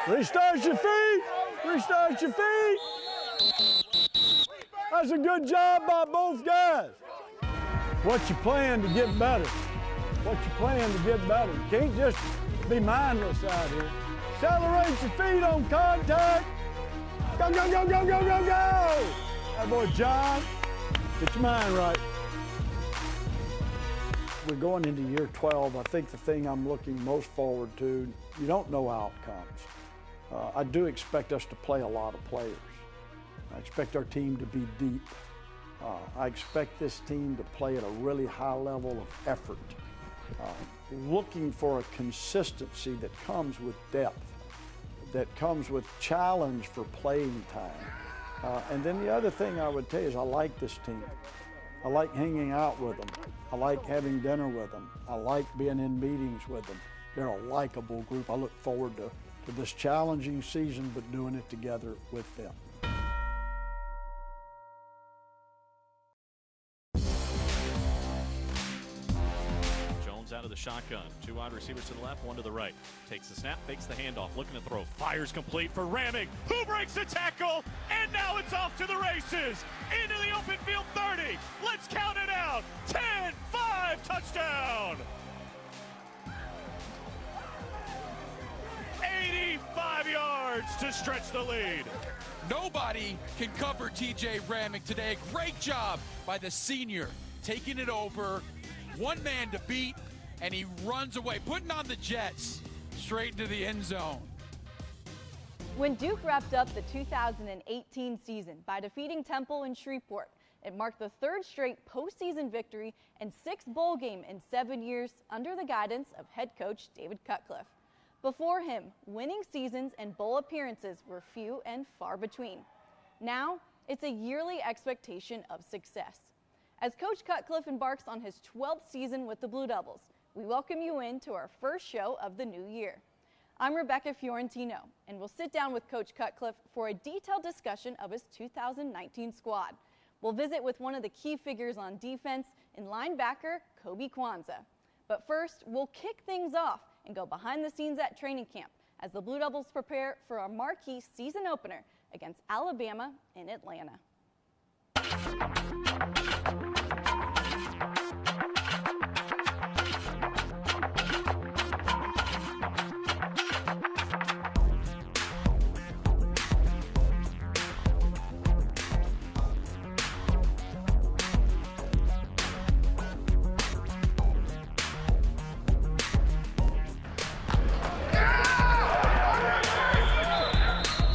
Restart your feet. Restart your feet. That's a good job by both guys. What you plan to get better? What you plan to get better? You can't just be mindless out here. Accelerate your feet on contact. Go, go, go, go, go, go, go. That boy John, get your mind right. We're going into year 12. I think the thing I'm looking most forward to, you don't know outcomes. I do expect us to play a lot of players. I expect our team to be deep. I expect this team to play at a really high level of effort, looking for a consistency that comes with depth, that comes with challenge for playing time. And then the other thing I would tell you is I like this team. I like hanging out with them. I like having dinner with them. I like being in meetings with them. They're a likable group. I look forward to this challenging season, but doing it together with them. Jones out of the shotgun. Two wide receivers to the left, one to the right. Takes the snap, fakes the handoff, looking to throw. Fires complete for Ramig, who breaks the tackle, and now it's off to the races. Into the open field 30. Let's count it out. 10, 5, touchdown. 85 yards to stretch the lead. Nobody can cover TJ Ramig today. Great job by the senior, taking it over. One man to beat, and he runs away, putting on the Jets straight into the end zone. When Duke wrapped up the 2018 season by defeating Temple in Shreveport, it marked the third straight postseason victory and sixth bowl game in 7 years under the guidance of head coach David Cutcliffe. Before him, winning seasons and bowl appearances were few and far between. Now, it's a yearly expectation of success. As Coach Cutcliffe embarks on his 12th season with the Blue Devils, we welcome you into our first show of the new year. I'm Rebecca Fiorentino, and we'll sit down with Coach Cutcliffe for a detailed discussion of his 2019 squad. We'll visit with one of the key figures on defense in linebacker Kobe Kwanzaa. But first, we'll kick things off and go behind the scenes at training camp as the Blue Devils prepare for a marquee season opener against Alabama in Atlanta.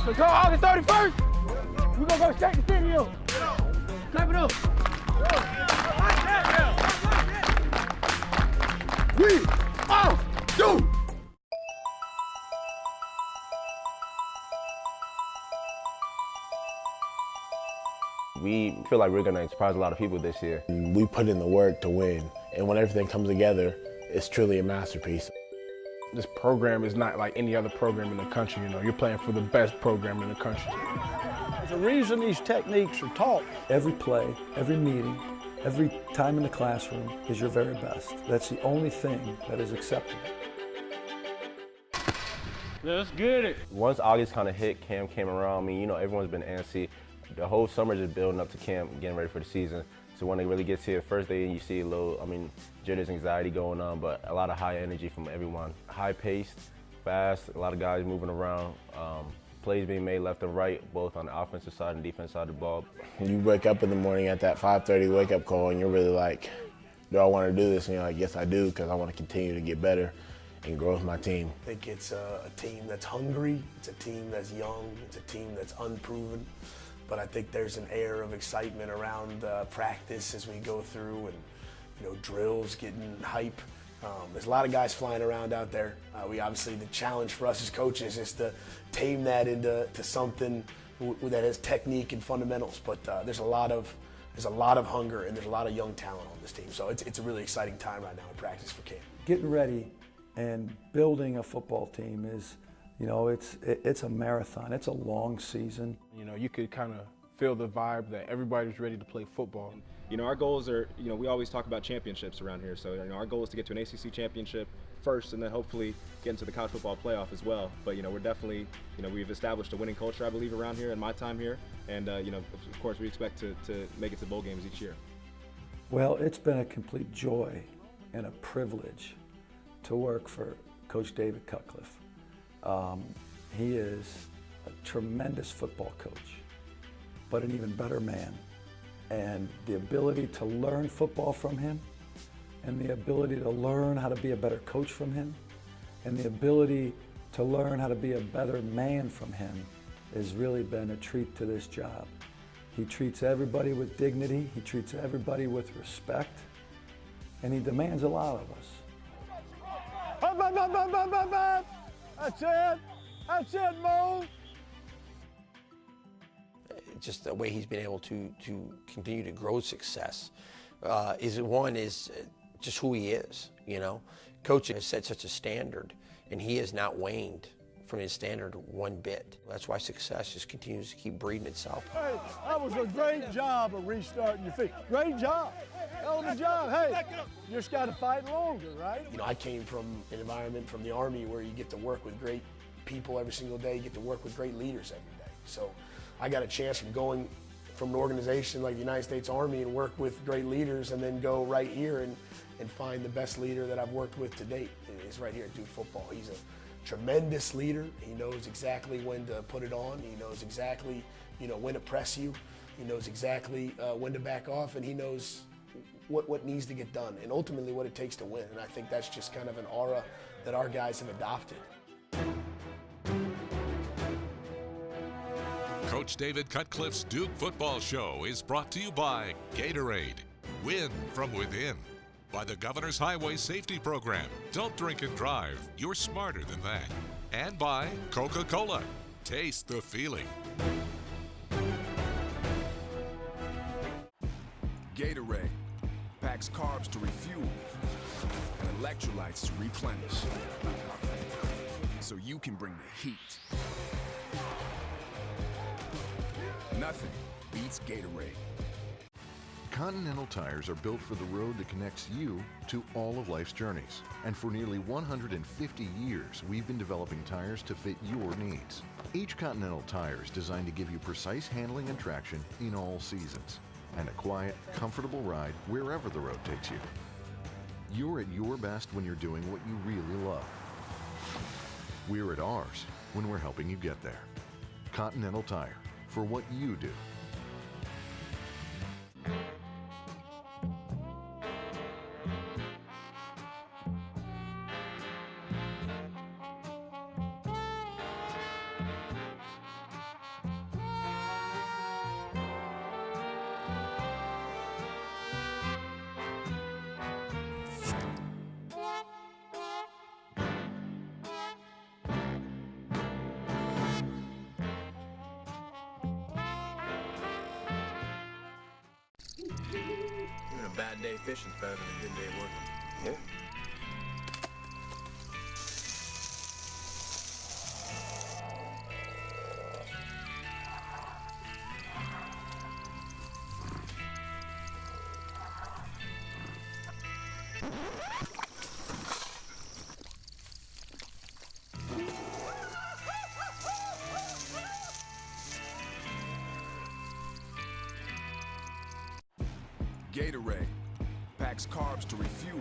Let's go August 31st. We're going to go straight to stadium. Clap it up. We are Duke. We feel like we're going to surprise a lot of people this year. We put in the work to win, and when everything comes together, it's truly a masterpiece. This program is not like any other program in the country. You know, you're playing for the best program in the country. There's a reason these techniques are taught. Every play, every meeting, every time in the classroom is your very best. That's the only thing that is acceptable. Let's get it. Once August kind of hit, camp came around. I mean, you know, everyone's been antsy. The whole summer just building up to camp, getting ready for the season. So when it really gets here, first day, you see a little, jitters, anxiety going on, but a lot of high energy from everyone. High paced, fast, a lot of guys moving around, plays being made left and right, both on the offensive side and defensive side of the ball. You wake up in the morning at that 5:30 wake-up call, and you're really like, do I want to do this? And you're like, yes, I do, because I want to continue to get better and grow with my team. I think it's a team that's hungry, it's a team that's young, it's a team that's unproven. But I think there's an air of excitement around practice as we go through, and drills, getting hype. There's a lot of guys flying around out there. We obviously, the challenge for us as coaches is to tame that into something that has technique and fundamentals. But there's a lot of hunger, and there's a lot of young talent on this team. So it's a really exciting time right now in practice for camp. Getting ready and building a football team is, it's a marathon. It's a long season. You know, you could kind of feel the vibe that everybody's ready to play football. our goals are, we always talk about championships around here. So, our goal is to get to an ACC championship first and then hopefully get into the college football playoff as well. But, we're definitely, we've established a winning culture, I believe, around here in my time here. And, of course, we expect to make it to bowl games each year. Well, it's been a complete joy and a privilege to work for Coach David Cutcliffe. He is a tremendous football coach, but an even better man. And the ability to learn football from him, and the ability to learn how to be a better coach from him, and the ability to learn how to be a better man from him has really been a treat to this job. He treats everybody with dignity, he treats everybody with respect, and he demands a lot of us. Up, up, up, up, up, up, up. That's it. That's it, Mo. Just the way he's been able to continue to grow success is just who he is, Coaching has set such a standard, and he has not waned from his standard one bit. That's why success just continues to keep breeding itself. Hey, that was a great job of restarting your feet. Great job. Hell of a job. Hey, you just got to fight longer, right? I came from an environment from the Army where you get to work with great people every single day. You get to work with great leaders every day. So I got a chance from going from an organization like the United States Army and work with great leaders, and then go right here and find the best leader that I've worked with to date. Is right here at Duke football. He's a tremendous leader. He knows exactly when to put it on. He knows exactly, when to press you. He knows exactly when to back off, and he knows what needs to get done, and ultimately what it takes to win. And I think that's just kind of an aura that our guys have adopted. Coach David Cutcliffe's Duke Football Show is brought to you by Gatorade. Win from within. By the Governor's Highway Safety Program. Don't drink and drive. You're smarter than that. And by Coca-Cola. Taste the feeling. Gatorade packs carbs to refuel and electrolytes to replenish, so you can bring the heat. Nothing beats Gatorade. Continental tires are built for the road that connects you to all of life's journeys. And for nearly 150 years, we've been developing tires to fit your needs. Each Continental tire is designed to give you precise handling and traction in all seasons, and a quiet, comfortable ride wherever the road takes you. You're at your best when you're doing what you really love. We're at ours when we're helping you get there. Continental Tire, for what you do. Even a bad day fishing's better than a good day working. Yeah. Gatorade packs carbs to refuel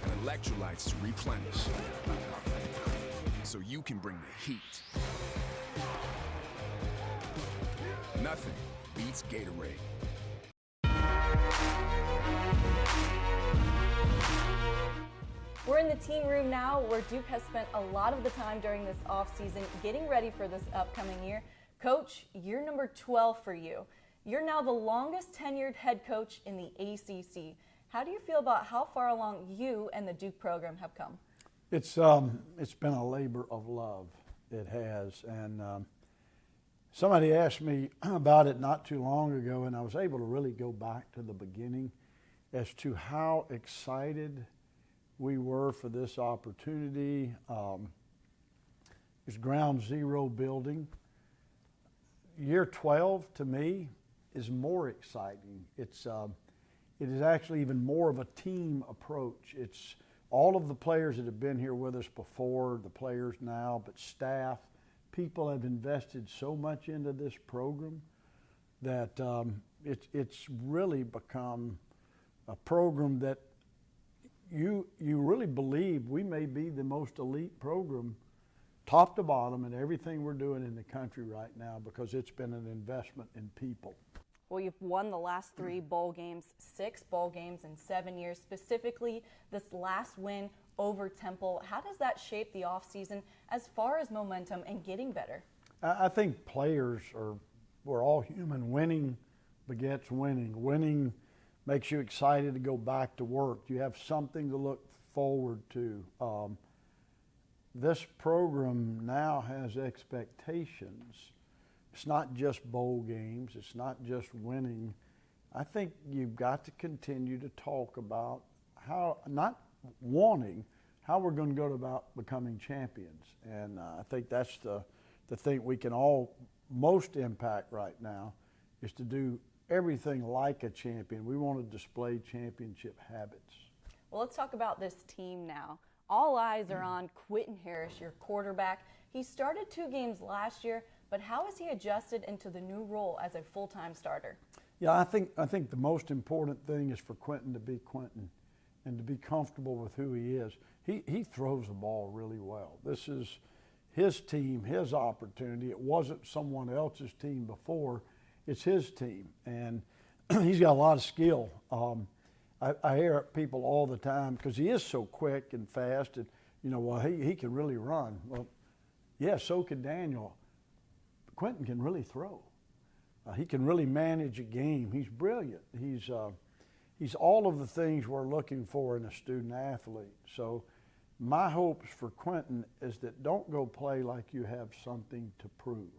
and electrolytes to replenish, so you can bring the heat. Nothing beats Gatorade. We're in the team room now, where Duke has spent a lot of the time during this offseason getting ready for this upcoming year. Coach, year number 12 for you. You're now the longest tenured head coach in the ACC. How do you feel about how far along you and the Duke program have come? It's been a labor of love. It has. And somebody asked me about it not too long ago, and I was able to really go back to the beginning as to how excited we were for this opportunity. It's ground zero building. Year 12 to me is more exciting. It is actually even more of a team approach. It's all of the players that have been here with us before, the players now, but staff, people have invested so much into this program that it's really become a program that you really believe we may be the most elite program, top to bottom, in everything we're doing in the country right now, because it's been an investment in people. Well, you've won the last 3 bowl games, 6 bowl games in 7 years, specifically this last win over Temple. How does that shape the offseason as far as momentum and getting better? I think players we're all human. Winning begets winning. Winning makes you excited to go back to work. You have something to look forward to. This program now has expectations. It's not just bowl games. It's not just winning. I think you've got to continue to talk about how, not wanting, how we're going to go about becoming champions. And I think that's the thing we can all most impact right now, is to do everything like a champion. We want to display championship habits. Well, let's talk about this team now. All eyes are on Quentin Harris, your quarterback. He started 2 games last year, but how has he adjusted into the new role as a full-time starter? Yeah, I think the most important thing is for Quentin to be Quentin and to be comfortable with who he is. He throws the ball really well. This is his team, his opportunity. It wasn't someone else's team before. It's his team, and he's got a lot of skill. I hear people all the time, because he is so quick and fast, and well, he can really run. Well, yeah, so can Daniel. Quentin can really throw. He can really manage a game. He's brilliant. He's all of the things we're looking for in a student athlete. So my hopes for Quentin is that don't go play like you have something to prove.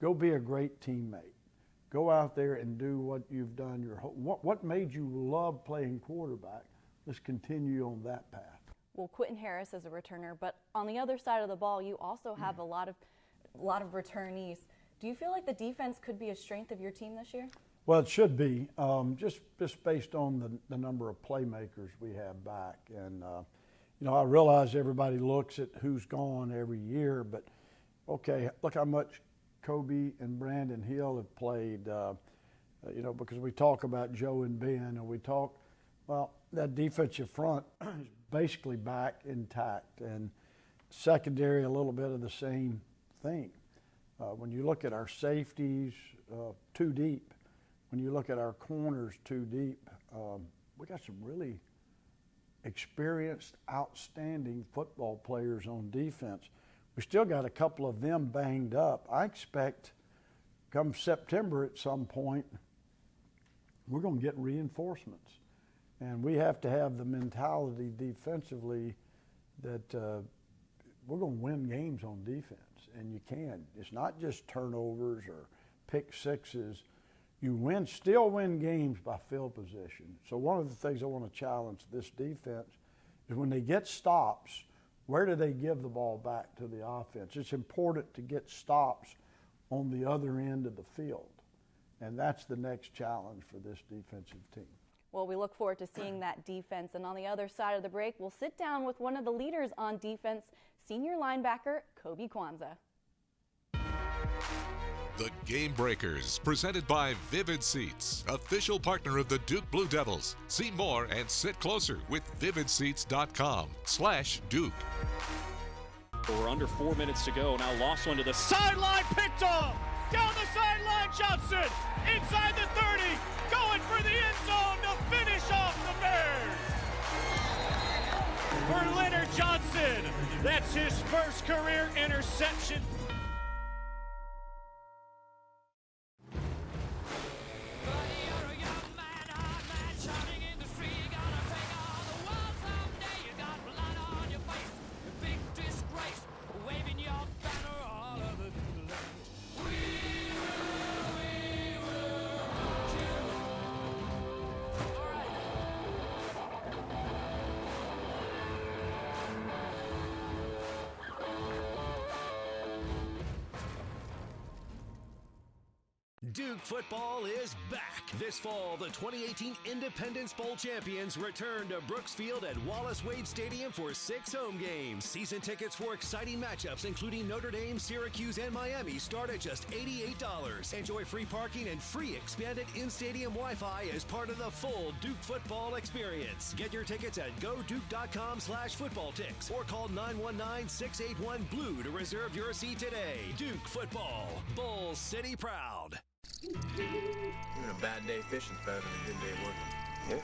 Go be a great teammate. Go out there and do what you've done what made you love playing quarterback. Let's continue on that path. Well, Quentin Harris is a returner, but on the other side of the ball, you also have a lot of returnees. Do you feel like the defense could be a strength of your team this year? Well, it should be, just based on the number of playmakers we have back. And, I realize everybody looks at who's gone every year, but, okay, look how much Kobe and Brandon Hill have played, because we talk about Joe and Ben, and that defensive front is basically back intact, and secondary a little bit of the same thing. When you look at our safeties, 2 deep. When you look at our corners, 2 deep. We got some really experienced, outstanding football players on defense. We still got a couple of them banged up. I expect come September at some point, we're going to get reinforcements. And we have to have the mentality defensively that we're going to win games on defense. And you can. It's not just turnovers or pick sixes. You still win games by field position. So one of the things I want to challenge this defense is when they get stops, where do they give the ball back to the offense? It's important to get stops on the other end of the field. And that's the next challenge for this defensive team. Well, we look forward to seeing that defense. And on the other side of the break, we'll sit down with one of the leaders on defense, senior linebacker Kobe Kwanzaa. The Game Breakers, presented by Vivid Seats, official partner of the Duke Blue Devils. See more and sit closer with vividseats.com/Duke. We're under 4 minutes to go. Now lost one to the sideline, picked off. Down the sideline, Johnson. Inside the 30, going for the end zone to finish off the Bears. For Leonard Johnson, that's his first career interception. Duke football is back. This fall, the 2018 Independence Bowl champions return to Brooks Field at Wallace Wade Stadium for 6 home games. Season tickets for exciting matchups, including Notre Dame, Syracuse, and Miami, start at just $88. Enjoy free parking and free expanded in-stadium Wi-Fi as part of the full Duke football experience. Get your tickets at goduke.com/footballticks or call 919-681-BLUE to reserve your seat today. Duke football, Bull City proud. Even a bad day fishing's better than a good day working. Yeah.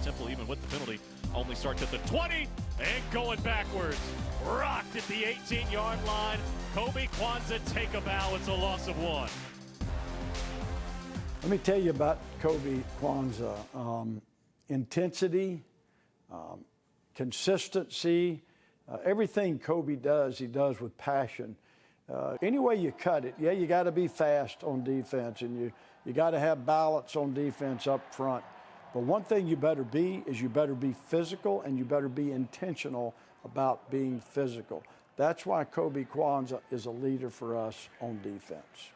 Temple, even with the penalty, only starts at the 20 and going backwards. Rocked at the 18-yard line. Kobe Kwanzaa take a bow. It's a loss of 1. Let me tell you about Kobe Kwanzaa. Intensity, consistency, everything Kobe does, he does with passion. Any way you cut it, yeah, you got to be fast on defense, and you got to have balance on defense up front. But one thing you better be is you better be physical, and you better be intentional about being physical. That's why Kobe Kwanzaa is a leader for us on defense.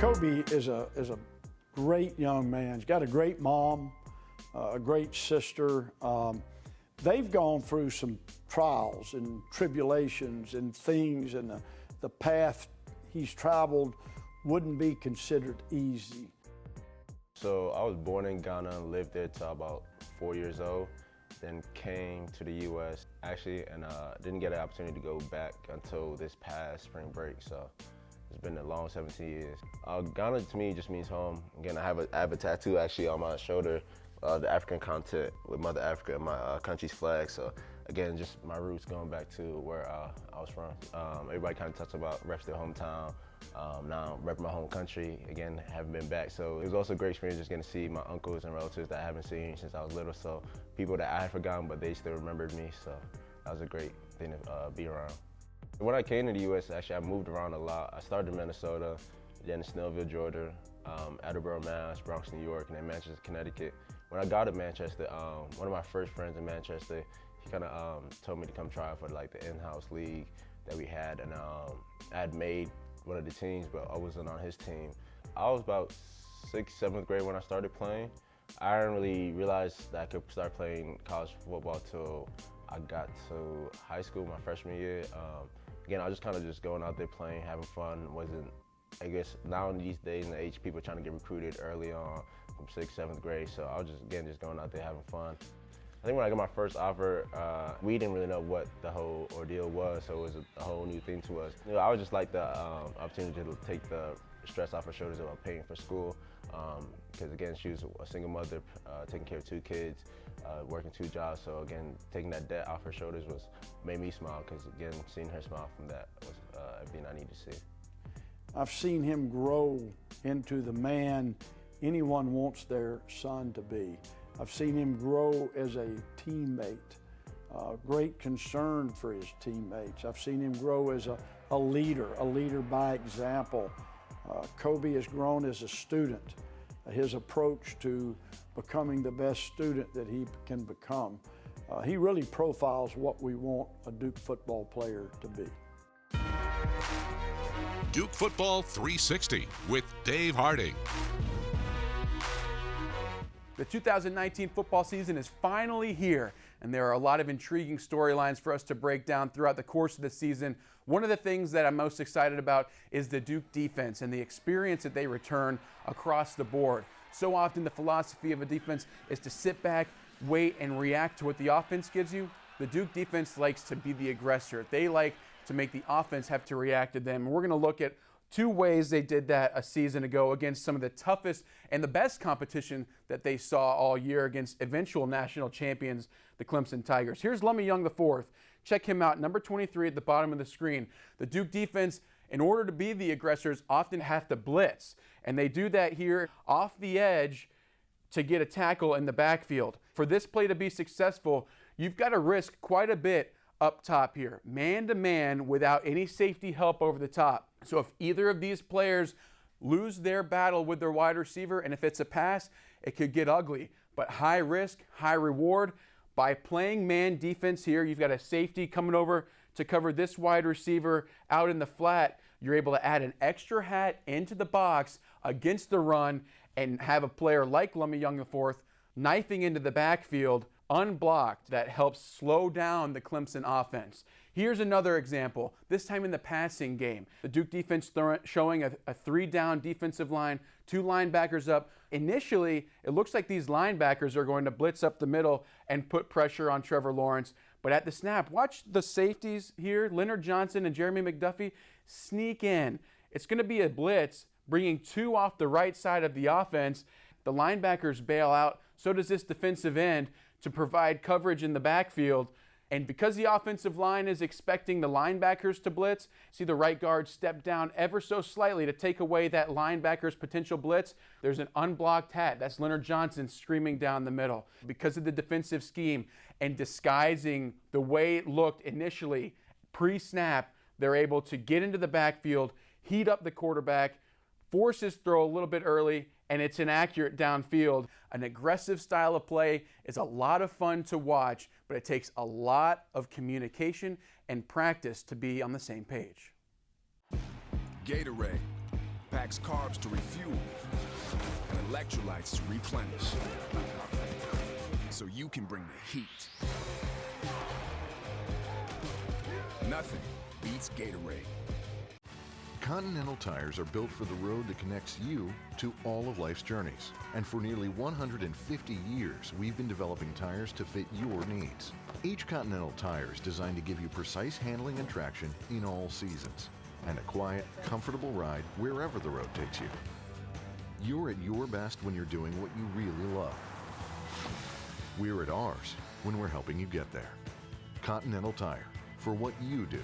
Kobe is a great young man. He's got a great mom, a great sister. They've gone through some trials and tribulations and things, and the path he's traveled wouldn't be considered easy. So I was born in Ghana and lived there till about 4 years old. Then came to the U.S. actually, and didn't get an opportunity to go back until this past spring break. So it's been a long 17 years. Ghana to me just means home. Again, I have a tattoo actually on my shoulder, the African content with Mother Africa and my country's flag. So again, just my roots going back to where I was from. Everybody kind of talks about rep their hometown. Now rep my home country. Again, haven't been back. So it was also a great experience just getting to see my uncles and relatives that I haven't seen since I was little. So people that I had forgotten, but they still remembered me. So that was a great thing to be around. When I came to the U.S., actually, I moved around a lot. I started in Minnesota, then Snellville, Georgia, Attleboro, Mass, Bronx, New York, and then Manchester, Connecticut. When I got to Manchester, one of my first friends in Manchester, he kind of told me to come try for like the in-house league that we had, and I had made one of the teams, but I wasn't on his team. I was about 6th, 7th grade when I started playing. I didn't really realize that I could start playing college football till I got to high school, my freshman year. Again, I was just kind of just going out there playing, having fun. Wasn't, I guess now in these days and age, people are trying to get recruited early on from 6th, 7th grade. So I was just, again, just going out there having fun. I think when I got my first offer, we didn't really know what the whole ordeal was, so it was a whole new thing to us. You know, I would just like the opportunity to take the stress off her shoulders about paying for school, because again, she was a single mother, taking care of 2 kids, working 2 jobs. So again, taking that debt off her shoulders made me smile, because again, seeing her smile from that was everything I need to see. I've seen him grow into the man anyone wants their son to be. I've seen him grow as a teammate, great concern for his teammates. I've seen him grow as a leader by example. Kobe has grown as a student. His approach to becoming the best student that he can become. He really profiles what we want a Duke football player to be. Duke Football 360 with Dave Harding. The 2019 football season is finally here, and there are a lot of intriguing storylines for us to break down throughout the course of the season. One of the things that I'm most excited about is the Duke defense and the experience that they return across the board. So often the philosophy of a defense is to sit back, wait, and react to what the offense gives you. The Duke defense likes to be the aggressor. They like to make the offense have to react to them. And we're going to look at 2 ways they did that a season ago against some of the toughest and the best competition that they saw all year against eventual national champions, the Clemson Tigers. Here's Lummy Young IV. Check him out, number 23 at the bottom of the screen. The Duke defense, in order to be the aggressors, often have to blitz. And they do that here off the edge to get a tackle in the backfield. For this play to be successful, you've got to risk quite a bit up top here, man-to-man without any safety help over the top. So if either of these players lose their battle with their wide receiver, and if it's a pass, it could get ugly. But high risk, high reward. By playing man defense here, you've got a safety coming over to cover this wide receiver out in the flat. You're able to add an extra hat into the box against the run and have a player like Lummy Young IV knifing into the backfield unblocked. That helps slow down the Clemson offense. Here's another example, this time in the passing game. The Duke defense showing a 3-down defensive line, 2 linebackers up. Initially, it looks like these linebackers are going to blitz up the middle and put pressure on Trevor Lawrence. But at the snap, watch the safeties here, Leonard Johnson and Jeremy McDuffie, sneak in. It's going to be a blitz, bringing 2 off the right side of the offense. The linebackers bail out, so does this defensive end to provide coverage in the backfield. And because the offensive line is expecting the linebackers to blitz, see the right guard step down ever so slightly to take away that linebacker's potential blitz. There's an unblocked hat. That's Leonard Johnson screaming down the middle. Because of the defensive scheme and disguising the way it looked initially, pre-snap, they're able to get into the backfield, heat up the quarterback, force his throw a little bit early, and it's inaccurate downfield. An aggressive style of play is a lot of fun to watch, but it takes a lot of communication and practice to be on the same page. Gatorade packs carbs to refuel and electrolytes to replenish, so you can bring the heat. Nothing beats Gatorade. Continental tires are built for the road that connects you to all of life's journeys. And for nearly 150 years, we've been developing tires to fit your needs. Each Continental tire is designed to give you precise handling and traction in all seasons, and a quiet, comfortable ride wherever the road takes you. You're at your best when you're doing what you really love. We're at ours when we're helping you get there. Continental Tire, for what you do.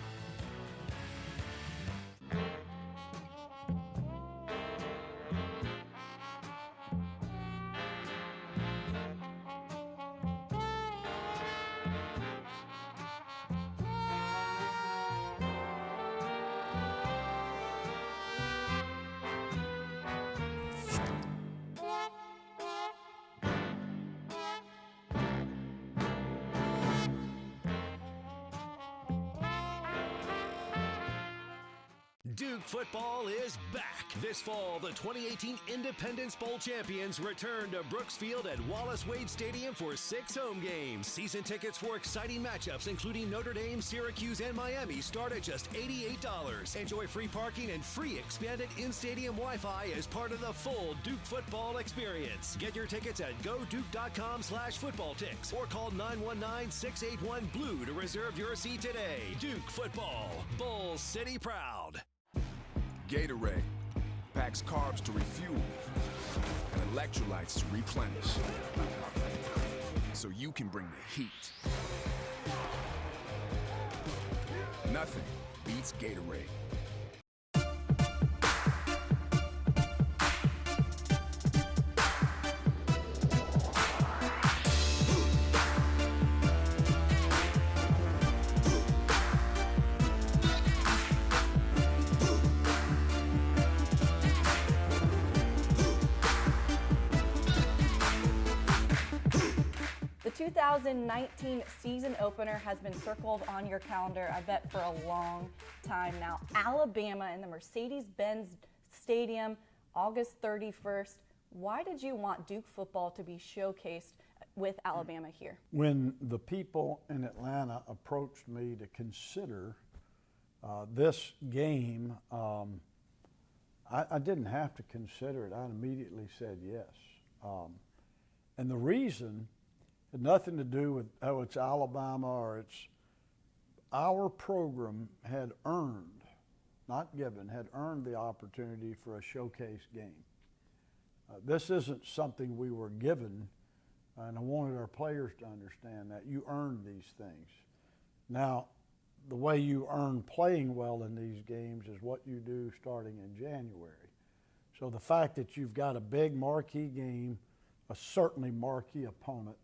Duke football is back. This fall, the 2018 Independence Bowl champions return to Brooks Field at Wallace Wade Stadium for 6 home games. Season tickets for exciting matchups, including Notre Dame, Syracuse, and Miami, start at just $88. Enjoy free parking and free expanded in-stadium Wi-Fi as part of the full Duke football experience. Get your tickets at goduke.com/footballticks or call 919-681-BLUE to reserve your seat today. Duke football, Bull City proud. Gatorade packs carbs to refuel and electrolytes to replenish, so you can bring the heat. Nothing beats Gatorade. The 2019 season opener has been circled on your calendar, I bet, for a long time now. Alabama in the Mercedes-Benz Stadium, August 31st. Why did you want Duke football to be showcased with Alabama here? When the people in Atlanta approached me to consider this game, I didn't have to consider it. I immediately said yes. And the reason had nothing to do with, oh, it's Alabama or it's our program had earned, not given, had earned the opportunity for a showcase game. This isn't something we were given, and I wanted our players to understand that. You earn these things. Now, the way you earn playing well in these games is what you do starting in January. So the fact that you've got a big marquee game, a certainly marquee opponent,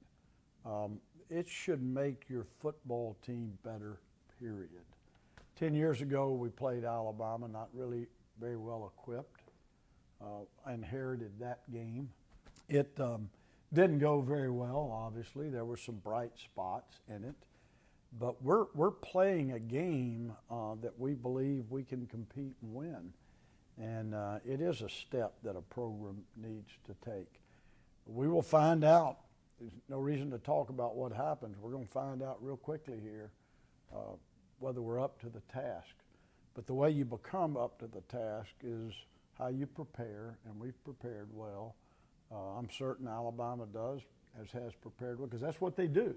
it should make your football team better, period. 10 years ago, we played Alabama, not really very well equipped. I inherited that game. It didn't go very well, obviously. There were some bright spots in it. But we're playing a game that we believe we can compete and win. And it is a step that a program needs to take. We will find out. There's no reason to talk about what happens. We're going to find out real quickly here whether we're up to the task. But the way you become up to the task is how you prepare, and we've prepared well. I'm certain Alabama has prepared well, because that's what they do.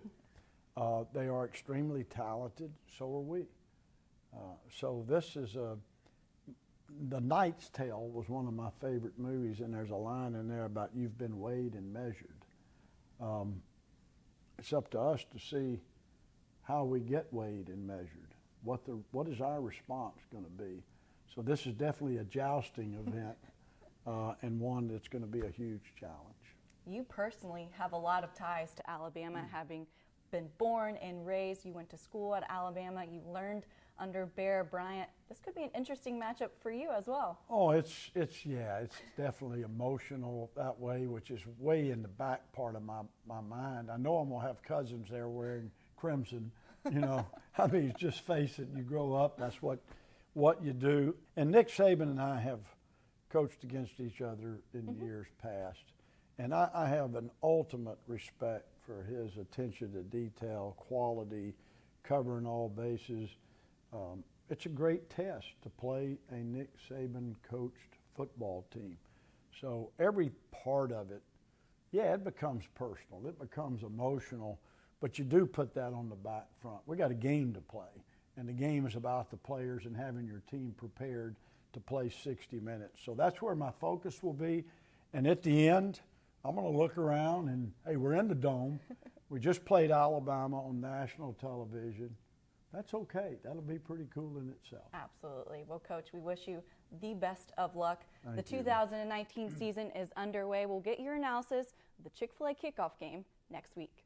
They are extremely talented, so are we. So this is The Knight's Tale was one of my favorite movies, and there's a line in there about you've been weighed and measured. It's up to us to see how we get weighed and measured. What is our response going to be? So this is definitely a jousting event, and one that's going to be a huge challenge. You personally have a lot of ties to Alabama, having been born and raised. You went to school at Alabama. You learned under Bear Bryant. This could be an interesting matchup for you as well. Oh, it's definitely emotional that way, which is way in the back part of my mind. I know I'm going to have cousins there wearing crimson. You know, I mean, just face it, you grow up, that's what you do. And Nick Saban and I have coached against each other in years past. And I have an ultimate respect for his attention to detail, quality, covering all bases. It's a great test to play a Nick Saban coached football team. So every part of it, yeah, it becomes personal, it becomes emotional, but you do put that on the back front. We got a game to play, and the game is about the players and having your team prepared to play 60 minutes. So that's where my focus will be. And at the end, I'm going to look around and, hey, we're in the Dome. We just played Alabama on national television. That's okay. That'll be pretty cool in itself. Absolutely. Well, Coach, we wish you the best of luck. Thank the you. 2019 season is underway. We'll get your analysis of the Chick-fil-A kickoff game next week.